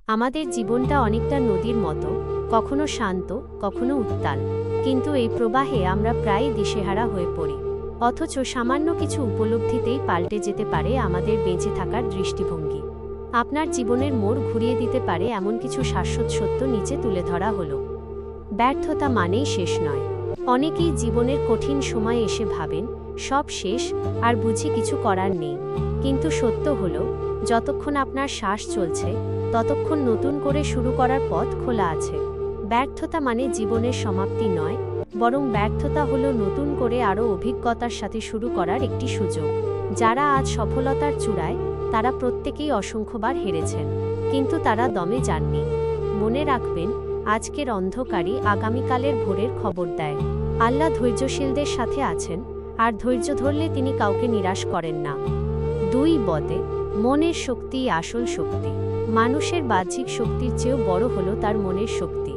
আমাদের জীবনটা অনেকটা নদীর মতো, কখনো শান্ত, কখনো উত্তাল। কিন্তু এই প্রবাহে আমরা প্রায়ই দিশেহারা হয়ে পড়ি। অথচ সামান্য কিছু উপলব্ধিতেই পাল্টে যেতে পারে আমাদের বেঁচে থাকার দৃষ্টিভঙ্গি। আপনার জীবনের মোড় ঘুরিয়ে দিতে পারে এমন কিছু শাশ্বত সত্য নিচে তুলে ধরা হলো। ব্যর্থতা মানেই শেষ নয়। অনেকেই জীবনের কঠিন সময় এসে ভাবেন সব শেষ, আর বুঝি কিছু করার নেই। কিন্তু সত্য হলো, যতক্ষণ আপনার শ্বাস চলছে ততক্ষণ নতুন করে শুরু করার পথ খোলা আছে। ব্যর্থতা মানে জীবনের সমাপ্তি নয়, বরং ব্যর্থতা হলো নতুন করে আরও অভিজ্ঞতার সাথে শুরু করার একটি সুযোগ। যারা আজ সফলতার চূড়ায়, তারা প্রত্যেকেই অসংখ্যবার হেরেছেন, কিন্তু তারা দমে যাননি। মনে রাখবেন, আজকের অন্ধকারই আগামীকালের ভোরের খবর দেয়। আল্লাহ ধৈর্যশীলদের সাথে আছেন, আর ধৈর্য ধরলে তিনি কাউকে নিরাশ করেন না। 2 বদে মনের শক্তি আসল শক্তি। মানুষের বাহ্যিক শক্তির চেয়েও বড় হলো তার মনের শক্তি।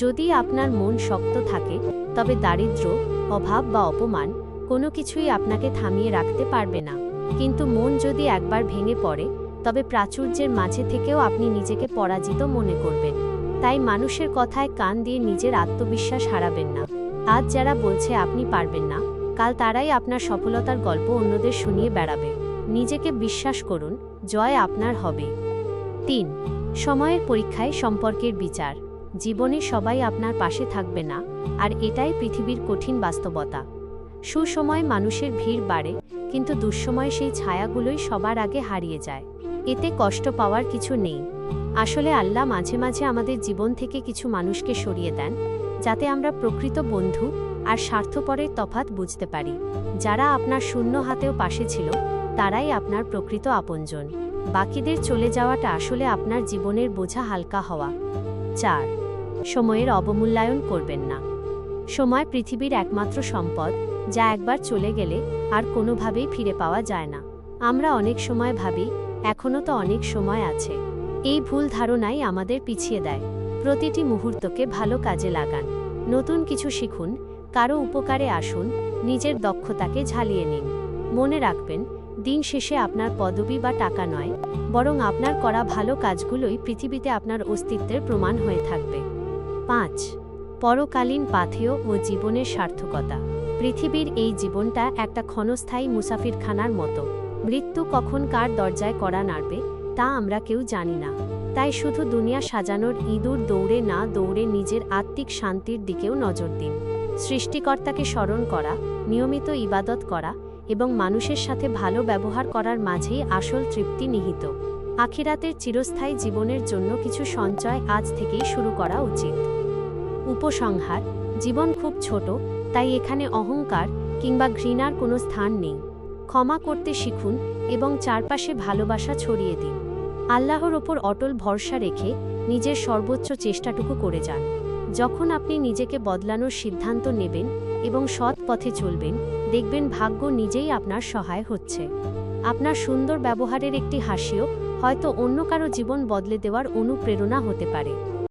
যদি আপনার মন শক্ত থাকে, তবে দারিদ্র্য, অভাব বা অপমান কোনো কিছুই আপনাকে থামিয়ে রাখতে পারবে না। কিন্তু মন যদি একবার ভেঙে পড়ে, তবে প্রাচুর্যের মাঝে থেকেও আপনি নিজেকে পরাজিত মনে করবেন। তাই মানুষের কথায় কান দিয়ে নিজের আত্মবিশ্বাস হারাবেন না। আজ যারা বলছে আপনি পারবেন না, কাল তারাই আপনার সফলতার গল্প অন্যদের শুনিয়ে বেড়াবে। নিজেকে বিশ্বাস করুন, জয় আপনার হবে। 3 সময়ের পরীক্ষায় সম্পর্কের বিচার। জীবনে সবাই আপনার পাশে থাকবে না, আর এটাই পৃথিবীর কঠিন বাস্তবতা। সুসময় মানুষের ভিড় বাড়ে, কিন্তু দুঃসময় সেই ছায়াগুলোই সবার আগে হারিয়ে যায়। এতে কষ্ট পাওয়ার কিছু নেই। আসলে আল্লাহ মাঝে মাঝে আমাদের জীবন থেকে কিছু মানুষকে সরিয়ে দেন, যাতে আমরা প্রকৃত বন্ধু আর স্বার্থপরের তফাৎ বুঝতে পারি। যারা আপনার শূন্য হাতেও পাশে ছিল, তারাই আপনার প্রকৃত আপনজন। বাকিদের চলে যাওয়াটা আসলে আপনার জীবনের বোঝা হালকা হওয়া। 4 সময়ের অবমূল্যায়ন করবেন না। সময় পৃথিবীর একমাত্র সম্পদ, যা একবার চলে গেলে আর কোনোভাবেই ফিরে পাওয়া যায় না। আমরা অনেক সময় ভাবি, এখনও তো অনেক সময় আছে। এই ভুল ধারণাই আমাদের পিছিয়ে দেয়। প্রতিটি মুহূর্তকে ভালো কাজে লাগান। নতুন কিছু শিখুন, কারো উপকারে আসুন, নিজের দক্ষতাকে ঝালিয়ে নিন। মনে রাখবেন, দিন শেষে আপনার পদবি বা টাকা নয়, বরং আপনার করা ভালো কাজগুলোই পৃথিবীতে আপনার অস্তিত্বের প্রমাণ হয়ে থাকবে। 5 পরকালীন পাথেয় ও জীবনের সার্থকতা। পৃথিবীর এই জীবনটা একটা ক্ষণস্থায়ী মুসাফিরখানার মতো। মৃত্যু কখন কার দরজায় কড়া নাড়বে, তা আমরা কেউ জানি না। তাই শুধু দুনিয়া সাজানোর ইঁদুর দৌড়ে না দৌড়ে নিজের আত্মিক শান্তির দিকেও নজর দিন। সৃষ্টিকর্তাকে স্মরণ করা, নিয়মিত ইবাদত করা এবং মানুষের সাথে ভালো ব্যবহার করার মাঝেই আসল তৃপ্তি নিহিত। আখিরাতের চিরস্থায়ী জীবনের জন্য কিছু সঞ্চয় আজ থেকেই শুরু করা উচিত। উপসংহার: জীবন খুব ছোট, তাই এখানে অহংকার কিংবা ঘৃণার কোনো স্থান নেই। ক্ষমা করতে শিখুন এবং চারপাশে ভালোবাসা ছড়িয়ে দিন। আল্লাহর ওপর অটল ভরসা রেখে নিজের সর্বোচ্চ চেষ্টাটুকু করে যান। যখন আপনি নিজেকে বদলানোর সিদ্ধান্ত নেবেন এবং সৎ পথে চলবেন, দেখবেন ভাগ্য নিজেই আপনার সহায় হচ্ছে। আপনার সুন্দর ব্যবহারের একটি হাসিও হয়তো অন্য কারো জীবন বদলে দেওয়ার অনুপ্রেরণা হতে পারে।